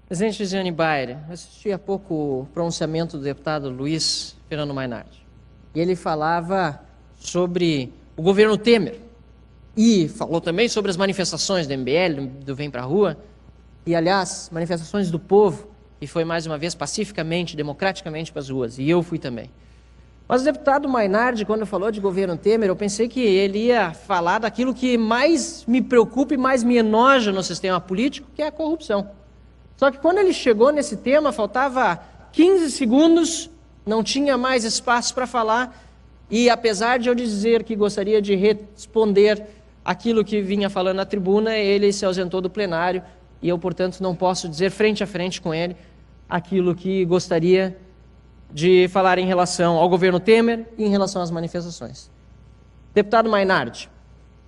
Presidente Lisiane Bayer, assisti há pouco o pronunciamento do deputado Luiz Fernando Mainardi. E ele falava sobre o governo Temer. E falou também sobre as manifestações do MBL, do Vem Pra Rua. E, aliás, manifestações do povo, que foi mais uma vez pacificamente, democraticamente para as ruas. E eu fui também. Mas o deputado Mainardi, quando falou de governo Temer, eu pensei que ele ia falar daquilo que mais me preocupa e mais me enoja no sistema político, que é a corrupção. Só que quando ele chegou nesse tema, faltava 15 segundos, não tinha mais espaço para falar, e apesar de eu dizer que gostaria de responder aquilo que vinha falando na tribuna, ele se ausentou do plenário, e eu, portanto, não posso dizer frente a frente com ele aquilo que gostaria de falar em relação ao governo Temer e em relação às manifestações. Deputado Mainardi,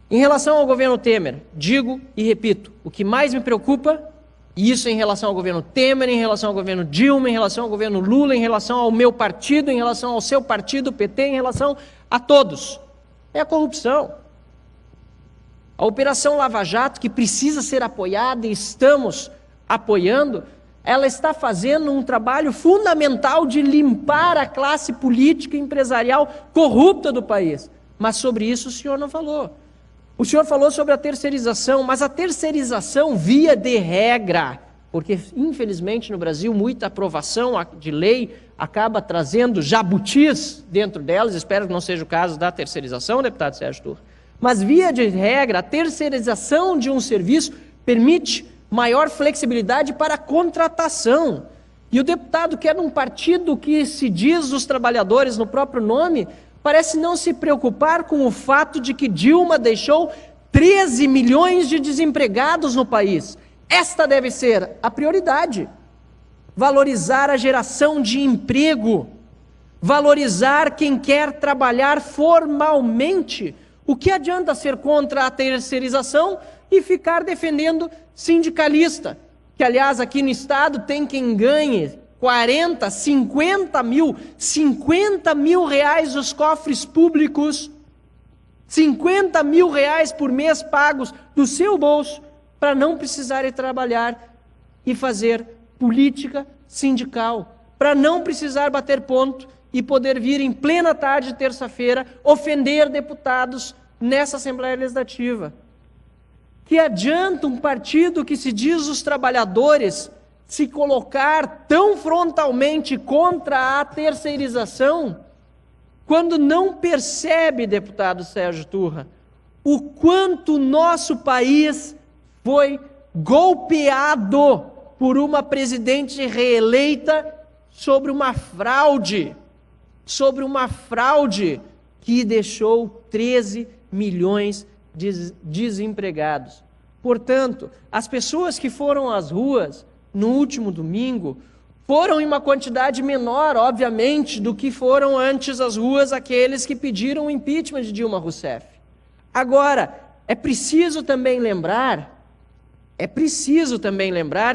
em relação ao governo Temer, digo e repito, o que mais me preocupa, e isso em relação ao governo Temer, em relação ao governo Dilma, em relação ao governo Lula, em relação ao meu partido, em relação ao seu partido, PT, em relação a todos, é a corrupção. A Operação Lava Jato, que precisa ser apoiada e estamos apoiando, ela está fazendo um trabalho fundamental de limpar a classe política e empresarial corrupta do país. Mas sobre isso o senhor não falou. O senhor falou sobre a terceirização, mas a terceirização via de regra, porque infelizmente no Brasil muita aprovação de lei acaba trazendo jabutis dentro delas, espero que não seja o caso da terceirização, deputado Sérgio Turra, mas via de regra a terceirização de um serviço permite maior flexibilidade para a contratação. E o deputado que é de um partido que se diz dos trabalhadores no próprio nome, parece não se preocupar com o fato de que Dilma deixou 13 milhões de desempregados no país. Esta deve ser a prioridade. Valorizar a geração de emprego, valorizar quem quer trabalhar formalmente. O que adianta ser contra a terceirização e ficar defendendo sindicalista, que aliás aqui no estado tem quem ganhe 40, 50 mil reais dos cofres públicos, 50 mil reais por mês pagos do seu bolso, para não precisarem trabalhar e fazer política sindical, para não precisar bater ponto e poder vir em plena tarde de terça-feira ofender deputados nessa Assembleia Legislativa. Que adianta um partido que se diz os trabalhadores se colocar tão frontalmente contra a terceirização, quando não percebe, deputado Sérgio Turra, o quanto o nosso país foi golpeado por uma presidente reeleita sobre uma fraude que deixou 13 milhões de desempregados. Portanto, as pessoas que foram às ruas no último domingo foram em uma quantidade menor, obviamente, do que foram antes às ruas aqueles que pediram o impeachment de Dilma Rousseff. Agora, é preciso também lembrar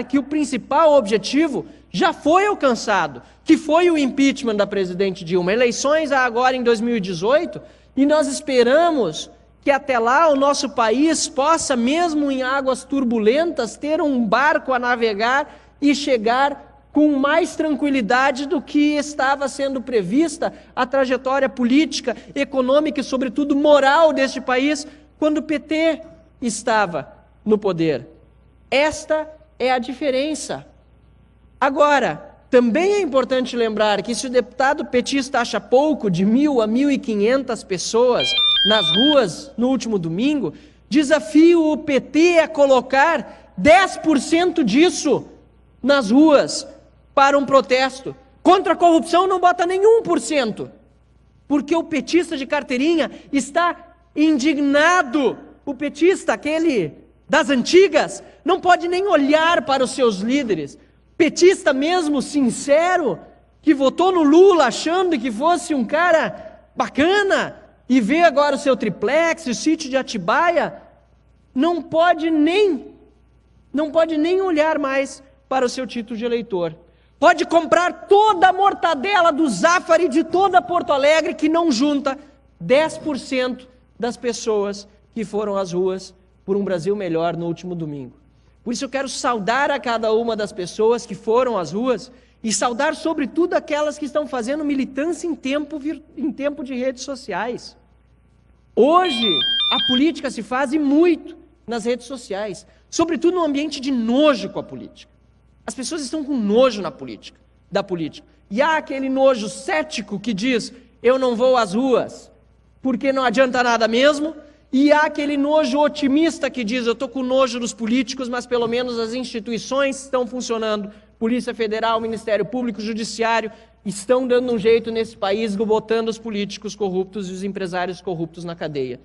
que o principal objetivo já foi alcançado, que foi o impeachment da presidente Dilma. Eleições agora em 2018, e nós esperamos que até lá o nosso país possa, mesmo em águas turbulentas, ter um barco a navegar e chegar com mais tranquilidade do que estava sendo prevista a trajetória política, econômica e, sobretudo, moral deste país quando o PT estava no poder. Esta é a diferença. Agora, também é importante lembrar que se o deputado petista acha pouco de 1.000 a 1.500 pessoas nas ruas no último domingo, desafio o PT a colocar 10% disso nas ruas para um protesto. Contra a corrupção não bota nem 1%, porque o petista de carteirinha está indignado. O petista, aquele das antigas, não pode nem olhar para os seus líderes. Petista mesmo, sincero, que votou no Lula achando que fosse um cara bacana, e vê agora o seu triplex, o sítio de Atibaia, não pode nem olhar mais para o seu título de eleitor. Pode comprar toda a mortadela do Zafari de toda Porto Alegre, que não junta 10% das pessoas que foram às ruas por um Brasil melhor no último domingo. Por isso eu quero saudar a cada uma das pessoas que foram às ruas e saudar sobretudo aquelas que estão fazendo militância em tempo de redes sociais. Hoje, a política se faz e muito nas redes sociais, sobretudo no ambiente de nojo com a política. As pessoas estão com nojo da política. E há aquele nojo cético que diz, eu não vou às ruas, porque não adianta nada mesmo. E há aquele nojo otimista que diz, eu estou com nojo dos políticos, mas pelo menos as instituições estão funcionando. Polícia Federal, Ministério Público, Judiciário, estão dando um jeito nesse país, botando os políticos corruptos e os empresários corruptos na cadeia.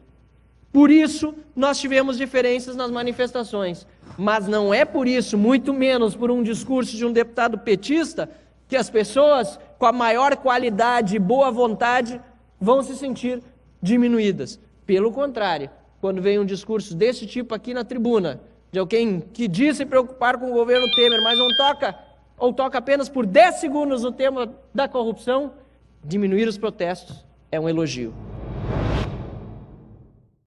Por isso, nós tivemos diferenças nas manifestações. Mas não é por isso, muito menos por um discurso de um deputado petista, que as pessoas com a maior qualidade e boa vontade vão se sentir diminuídas. Pelo contrário, quando vem um discurso desse tipo aqui na tribuna, de alguém que diz se preocupar com o governo Temer, mas não toca, ou toca apenas por 10 segundos no tema da corrupção, diminuir os protestos é um elogio.